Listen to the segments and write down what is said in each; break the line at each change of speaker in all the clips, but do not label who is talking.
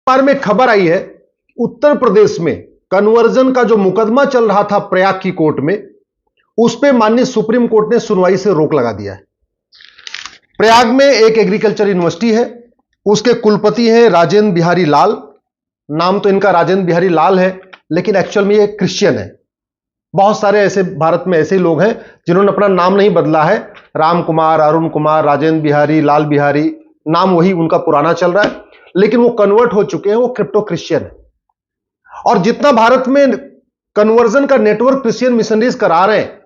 बार में खबर आई है, उत्तर प्रदेश में कन्वर्जन का जो मुकदमा चल रहा था प्रयाग की कोर्ट में, उस पे माननीय सुप्रीम कोर्ट ने सुनवाई से रोक लगा दिया है। प्रयाग में एक एग्रीकल्चर यूनिवर्सिटी है, उसके कुलपति हैं राजेंद्र बिहारी लाल। नाम तो इनका राजेंद्र बिहारी लाल है, लेकिन एक्चुअल में ये क्रिश्चियन है। बहुत सारे ऐसे भारत में ऐसे लोग हैं जिन्होंने अपना नाम नहीं बदला है। राम कुमार, अरुण कुमार, राजेंद्र बिहारी, लाल बिहारी, नाम वही उनका पुराना चल रहा है, लेकिन वो कन्वर्ट हो चुके हैं, वो क्रिप्टो क्रिश्चियन है। और जितना भारत में कन्वर्जन का नेटवर्क क्रिश्चियन मिशनरीज करा रहे हैं,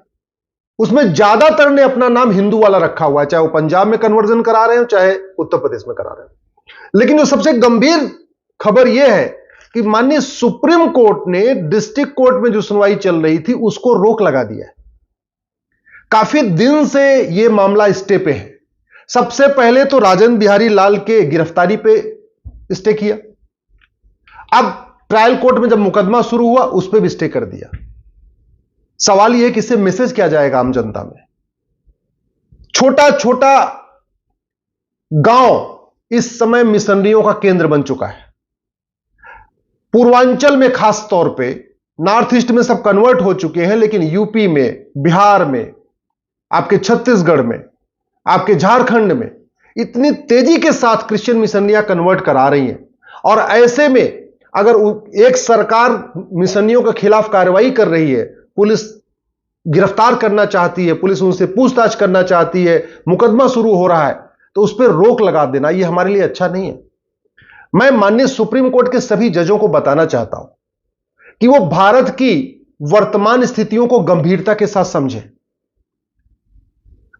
उसमें ज्यादातर ने अपना नाम हिंदू वाला रखा हुआ है, चाहे वो पंजाब में कन्वर्जन करा रहे हो, चाहे उत्तर प्रदेश में करा रहे हो। लेकिन जो सबसे गंभीर खबर यह है कि माननीय सुप्रीम कोर्ट ने डिस्ट्रिक्ट कोर्ट में जो सुनवाई चल रही थी उसको रोक लगा दिया है। काफी दिन से यह मामला स्टे पे है। सबसे पहले तो राजेंद्र बिहारी लाल के गिरफ्तारी पे स्टे किया, अब ट्रायल कोर्ट में जब मुकदमा शुरू हुआ उस पर भी स्टे कर दिया। सवाल यह है कि इससे मैसेज क्या जाएगा आम जनता में। छोटा छोटा गांव इस समय मिशनरियों का केंद्र बन चुका है। पूर्वांचल में खास तौर पे, नॉर्थ ईस्ट में सब कन्वर्ट हो चुके हैं, लेकिन यूपी में, बिहार में, आपके छत्तीसगढ़ में, आपके झारखंड में इतनी तेजी के साथ क्रिश्चियन मिशनरियां कन्वर्ट करा रही हैं। और ऐसे में अगर एक सरकार मिशनरियों के खिलाफ कार्रवाई कर रही है, पुलिस गिरफ्तार करना चाहती है, पुलिस उनसे पूछताछ करना चाहती है, मुकदमा शुरू हो रहा है, तो उस पर रोक लगा देना यह हमारे लिए अच्छा नहीं है। मैं माननीय सुप्रीम कोर्ट के सभी जजों को बताना चाहता हूं कि वो भारत की वर्तमान स्थितियों को गंभीरता के साथ समझें।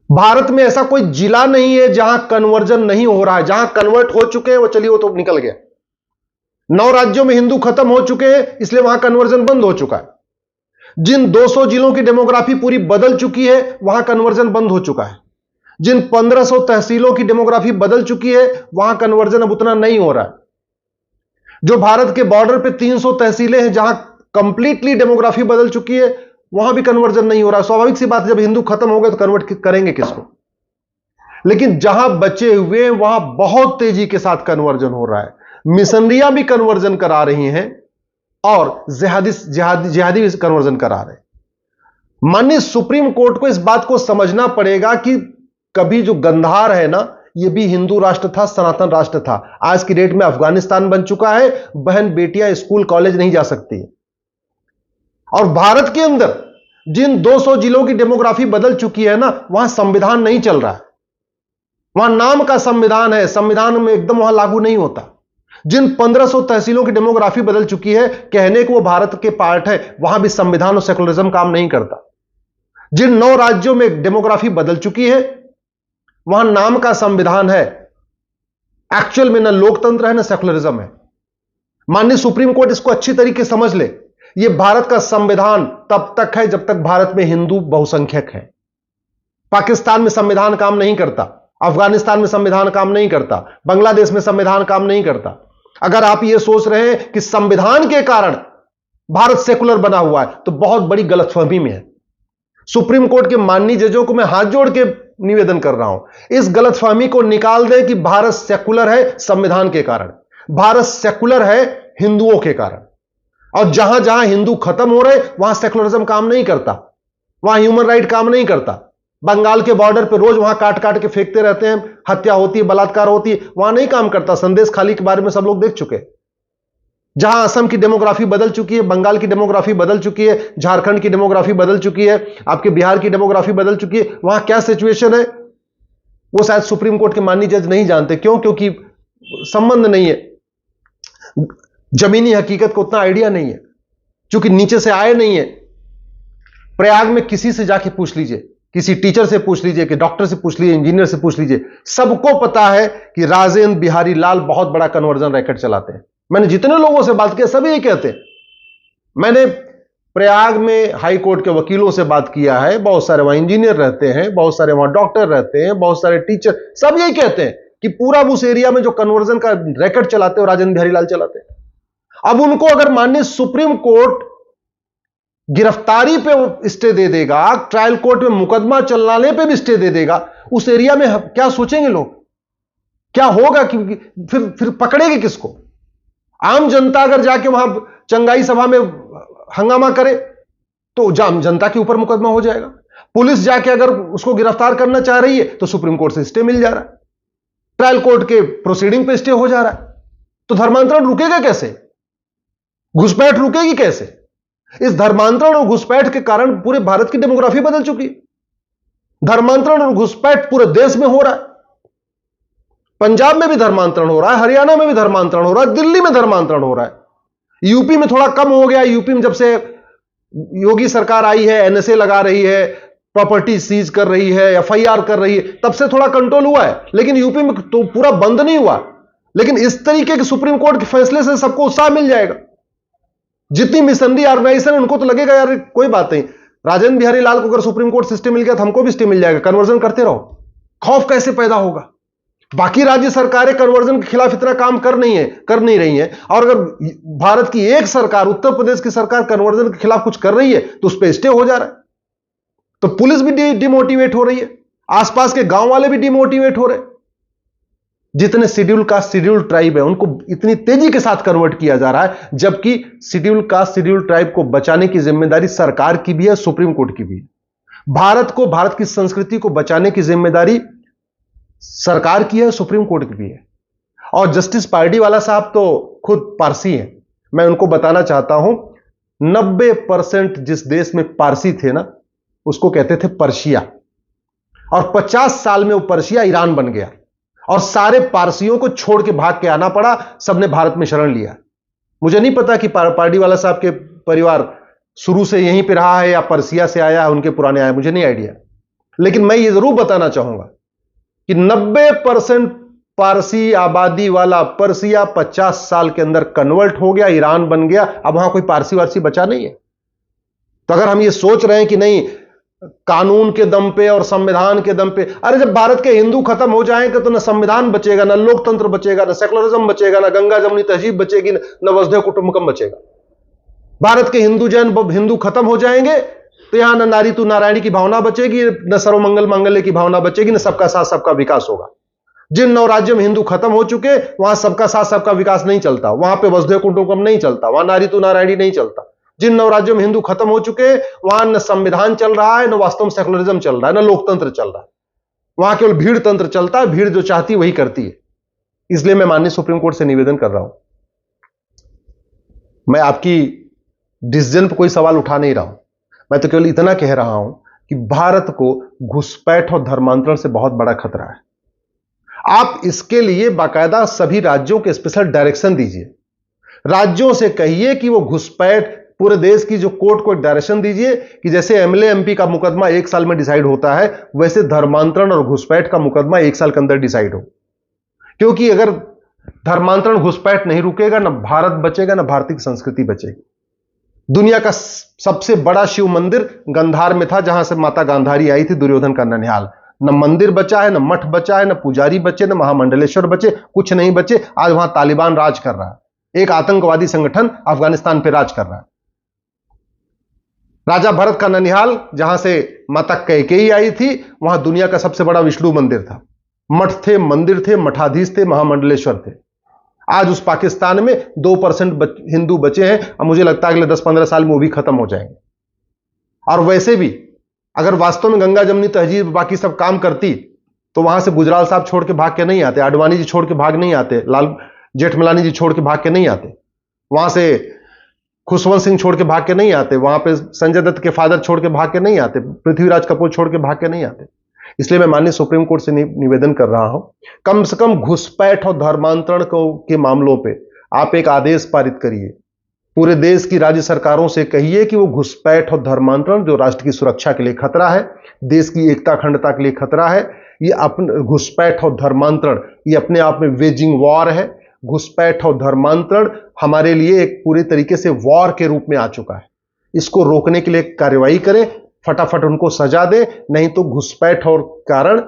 भारत में ऐसा कोई जिला नहीं है जहां कन्वर्जन नहीं हो रहा है। जहां कन्वर्ट हो चुके हैं वो चलिए वो तो निकल गया। 9 राज्यों में हिंदू खत्म हो चुके हैं, इसलिए वहां कन्वर्जन बंद हो चुका है। जिन 200 जिलों की डेमोग्राफी पूरी बदल चुकी है वहां कन्वर्जन बंद हो चुका है। जिन 1500 तहसीलों की डेमोग्राफी बदल चुकी है वहां कन्वर्जन अब उतना नहीं हो रहा है। जो भारत के बॉर्डर पे 300 तहसीलें हैं जहां कंप्लीटली डेमोग्राफी बदल चुकी है, वहां भी कन्वर्जन नहीं हो रहा। स्वाभाविक सी बात है, जब हिंदू खत्म हो गए तो कन्वर्ट करेंगे किसको। लेकिन जहां बचे हुए वहां बहुत तेजी के साथ कन्वर्जन हो रहा है। मिशनरियां भी कन्वर्जन करा रही हैं और जिहादी कन्वर्जन करा रहे हैं। माननीय सुप्रीम कोर्ट को इस बात को समझना पड़ेगा कि कभी जो गंधार है ना, यह भी हिंदू राष्ट्र था, सनातन राष्ट्र था। आज की डेट में अफगानिस्तान बन चुका है, बहन बेटियां स्कूल कॉलेज नहीं जा सकती है। और भारत के अंदर जिन 200 जिलों की डेमोग्राफी बदल चुकी है ना, वहां संविधान नहीं चल रहा है। वहां नाम का संविधान है, संविधान में एकदम वहां लागू नहीं होता। जिन 1500 तहसीलों की डेमोग्राफी बदल चुकी है, कहने को वो भारत के पार्ट है, वहां भी संविधान और सेकुलरिज्म काम नहीं करता। जिन 9 राज्यों में डेमोग्राफी बदल चुकी है, वहां नाम का संविधान है, एक्चुअल में ना लोकतंत्र है ना सेकुलरिज्म है। माननीय सुप्रीम कोर्ट इसको अच्छी तरीके समझ ले। यह भारत का संविधान तब तक है जब तक भारत में हिंदू बहुसंख्यक है। पाकिस्तान में संविधान काम नहीं करता, अफगानिस्तान में संविधान काम नहीं करता, बांग्लादेश में संविधान काम नहीं करता। अगर आप यह सोच रहे हैं कि संविधान के कारण भारत सेकुलर बना हुआ है, तो बहुत बड़ी गलतफहमी में है। सुप्रीम कोर्ट के माननीय जजों को मैं हाथ जोड़ के निवेदन कर रहा हूं, इस गलतफहमी को निकाल दें कि भारत सेकुलर है संविधान के कारण। भारत सेकुलर है हिंदुओं के कारण। और जहां जहां हिंदू खत्म हो रहे वहां सेकुलरिज्म काम नहीं करता, वहां ह्यूमन राइट काम नहीं करता। बंगाल के बॉर्डर पे रोज वहां काट काट के फेंकते रहते हैं, हत्या होती है, बलात्कार होती है, वहां नहीं काम करता। संदेश खाली के बारे में सब लोग देख चुके। जहां असम की डेमोग्राफी बदल चुकी है, बंगाल की डेमोग्राफी बदल चुकी है, झारखंड की डेमोग्राफी बदल चुकी है, आपके बिहार की डेमोग्राफी बदल चुकी है, वहां क्या सिचुएशन है वो शायद सुप्रीम कोर्ट के माननीय जज नहीं जानते। क्यों? क्योंकि संबंध नहीं है, जमीनी हकीकत को उतना आइडिया नहीं है, क्योंकि नीचे से आए नहीं है। प्रयाग में किसी से जाके पूछ लीजिए, किसी टीचर से पूछ लीजिए, कि डॉक्टर से पूछ लीजिए, इंजीनियर से पूछ लीजिए, सबको पता है कि राजेंद्र बिहारी लाल बहुत बड़ा कन्वर्जन रैकेट चलाते हैं। मैंने जितने लोगों से बात किया सभी ये कहते हैं। मैंने प्रयाग में हाई कोर्ट के वकीलों से बात किया है, बहुत सारे वहां इंजीनियर रहते हैं, बहुत सारे वहां डॉक्टर रहते हैं, बहुत सारे टीचर, सब यही कहते हैं कि पूरा उस एरिया में जो कन्वर्जन का रैकेट चलाते हैं राजेंद्र बिहारी लाल चलाते हैं। अब उनको अगर माननीय सुप्रीम कोर्ट गिरफ्तारी पे स्टे दे देगा, ट्रायल कोर्ट में मुकदमा चलाने पे भी स्टे दे देगा, उस एरिया में क्या सोचेंगे लोग? क्या होगा कि फिर पकड़ेंगे किसको? आम जनता अगर जाके वहां चंगाई सभा में हंगामा करे तो जनता के ऊपर मुकदमा हो जाएगा। पुलिस जाके अगर उसको गिरफ्तार करना चाह रही है तो सुप्रीम कोर्ट से स्टे मिल जा रहा है, ट्रायल कोर्ट के प्रोसीडिंग पे स्टे हो जा रहा है। तो धर्मांतरण रुकेगा कैसे? घुसपैठ रुकेगी कैसे? इस धर्मांतरण और घुसपैठ के कारण पूरे भारत की डेमोग्राफी बदल चुकी है। धर्मांतरण और घुसपैठ पूरे देश में हो रहा है। पंजाब में भी धर्मांतरण हो रहा है, हरियाणा में भी धर्मांतरण हो रहा है, दिल्ली में धर्मांतरण हो रहा है। यूपी में थोड़ा कम हो गया। यूपी में जब से योगी सरकार आई है, एनएसए लगा रही है, प्रॉपर्टी सीज कर रही है, एफआईआर कर रही है, तब से थोड़ा कंट्रोल हुआ है। लेकिन यूपी में तो पूरा बंद नहीं हुआ। लेकिन इस तरीके के सुप्रीम कोर्ट के फैसले से सबको उत्साह मिल जाएगा। जितनी मिशनरी ऑर्गेनाइजेशन, उनको तो लगेगा यार कोई बात नहीं, राजेंद्र बिहारी लाल को अगर सुप्रीम कोर्ट से स्टे मिल गया तो हमको भी स्टे मिल जाएगा, कन्वर्जन करते रहो। खौफ कैसे पैदा होगा? बाकी राज्य सरकारें कन्वर्जन के खिलाफ इतना काम कर नहीं रही हैं, और अगर भारत की एक सरकार, उत्तर प्रदेश की सरकार कन्वर्जन के खिलाफ कुछ कर रही है तो उस पर स्टे हो जा रहा है। तो पुलिस भी डिमोटिवेट हो रही है, आसपास के गांव वाले भी डिमोटिवेट हो रहे हैं। जितने शेड्यूल कास्ट, शेड्यूल ट्राइब है, उनको इतनी तेजी के साथ कन्वर्ट किया जा रहा है, जबकि शेड्यूल कास्ट, शेड्यूल ट्राइब को बचाने की जिम्मेदारी सरकार की भी है, सुप्रीम कोर्ट की भी है। भारत की संस्कृति को बचाने की जिम्मेदारी सरकार की है, सुप्रीम कोर्ट की भी है। और जस्टिस पार्डीवाला साहब तो खुद पारसी हैं। मैं उनको बताना चाहता हूं, 90% जिस देश में पारसी थे ना, उसको कहते थे पर्शिया, और 50 साल में वो पर्शिया ईरान बन गया, और सारे पारसियों को छोड़ के भाग के आना पड़ा, सबने भारत में शरण लिया। मुझे नहीं पता कि पार्डीवाला साहब के परिवार शुरू से यहीं पे रहा है या पर्सिया से आया है, उनके पुराने आए, मुझे नहीं आइडिया। लेकिन मैं ये जरूर बताना चाहूंगा कि 90% पारसी आबादी वाला पर्सिया 50 साल के अंदर कन्वर्ट हो गया, ईरान बन गया। अब वहां कोई पारसी वारसी बचा नहीं है। तो अगर हम ये सोच रहे हैं कि नहीं, कानून के दम पे और संविधान के दम पे, अरे जब भारत के हिंदू खत्म हो जाएंगे तो न संविधान बचेगा, न लोकतंत्र बचेगा, न सेकुलरिज्म बचेगा, न गंगा जमुनी तहजीब बचेगी, न वसुधैव कुटुंबकम बचेगा। भारत के हिंदू जैन हिंदू खत्म हो जाएंगे तो यहां न नारी तू नारायणी की भावना बचेगी, न सर्वमंगल मांगल्य की भावना बचेगी, न सबका साथ सबका विकास होगा। जिन 9 राज्यों में हिंदू खत्म हो चुके, वहां सबका साथ सबका विकास नहीं चलता, वहां पे वसुधैव कुटुंबकम नहीं चलता, वहां नारी तू नारायणी नहीं चलता। जिन 9 राज्यों में हिंदू खत्म हो चुके, वहां न संविधान चल रहा है, न वास्तव में सेकुलरिज्म चल रहा है, न लोकतंत्र चल रहा है। वहां केवल भीड़ तंत्र चलता है, भीड़ जो चाहती है वही करती है। इसलिए मैं माननीय सुप्रीम कोर्ट से निवेदन कर रहा हूं, मैं आपकी डिसीजन पर कोई सवाल उठा नहीं रहा हूं, मैं तो केवल इतना कह रहा हूं कि भारत को घुसपैठ और धर्मांतरण से बहुत बड़ा खतरा है। आप इसके लिए बाकायदा सभी राज्यों के स्पेशल डायरेक्शन दीजिए। राज्यों से कहिए कि वो घुसपैठ, पूरे देश की जो कोर्ट को डायरेक्शन दीजिए कि जैसे एमएलए एमपी का मुकदमा 1 साल में डिसाइड होता है, वैसे धर्मांतरण और घुसपैठ का मुकदमा 1 साल के अंदर डिसाइड हो। क्योंकि अगर धर्मांतरण घुसपैठ नहीं रुकेगा, ना भारत बचेगा, ना भारतीय संस्कृति बचेगी। दुनिया का सबसे बड़ा शिव मंदिर गंधार में था, जहां से माता गांधारी आई थी, दुर्योधन का ननिहाल। न मंदिर बचा है, न मठ बचा है, न पुजारी बचे, न महामंडलेश्वर बचे, कुछ नहीं बचे। आज वहां तालिबान राज कर रहा है, एक आतंकवादी संगठन अफगानिस्तान पे राज कर रहा है। राजा भरत का ननिहाल, जहां से माता कैकेयी आई थी, वहां दुनिया का सबसे बड़ा विष्णु मंदिर था। मठ थे, मंदिर थे, मठाधीश थे, महामंडलेश्वर थे। आज उस पाकिस्तान में 2% हिंदू बचे हैं, और मुझे लगता है अगले 10-15 साल में वो भी खत्म हो जाएंगे। और वैसे भी अगर वास्तव में गंगा जमुनी तहजीब बाकी सब काम करती, तो वहां से गुजराल साहब छोड़ के भाग के नहीं आते, आडवाणी जी छोड़ के भाग नहीं आते, लाल जेठमलानी जी छोड़ के भाग के नहीं आते, वहां से खुशवंत सिंह छोड़ के भाग के नहीं आते, वहां पे संजय दत्त के फादर छोड़ के भाग के नहीं आते, पृथ्वीराज कपूर छोड़ के भाग के नहीं आते। इसलिए मैं माननीय सुप्रीम कोर्ट से निवेदन कर रहा हूं, कम से कम घुसपैठ और धर्मांतरण के मामलों पे आप एक आदेश पारित करिए। पूरे देश की राज्य सरकारों से कहिए कि वो घुसपैठ और धर्मांतरण, जो राष्ट्र की सुरक्षा के लिए खतरा है, देश की एकता अखंडता के लिए खतरा है, ये अपने घुसपैठ और धर्मांतरण ये अपने आप में वेजिंग वॉर है। घुसपैठ और धर्मांतरण हमारे लिए एक पूरे तरीके से वॉर के रूप में आ चुका है। इसको रोकने के लिए कार्रवाई करें, फटाफट उनको सजा दें, नहीं तो घुसपैठ और कारण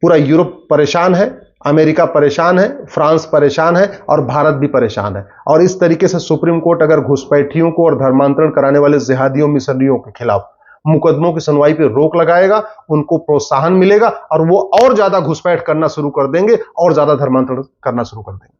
पूरा यूरोप परेशान है, अमेरिका परेशान है, फ्रांस परेशान है, और भारत भी परेशान है। और इस तरीके से सुप्रीम कोर्ट अगर घुसपैठियों को और धर्मांतरण कराने वाले जिहादियों मिशनरियों के खिलाफ मुकदमों की सुनवाई पर रोक लगाएगा, उनको प्रोत्साहन मिलेगा, और वो और ज्यादा घुसपैठ करना शुरू कर देंगे, और ज्यादा धर्मांतरण करना शुरू कर देंगे।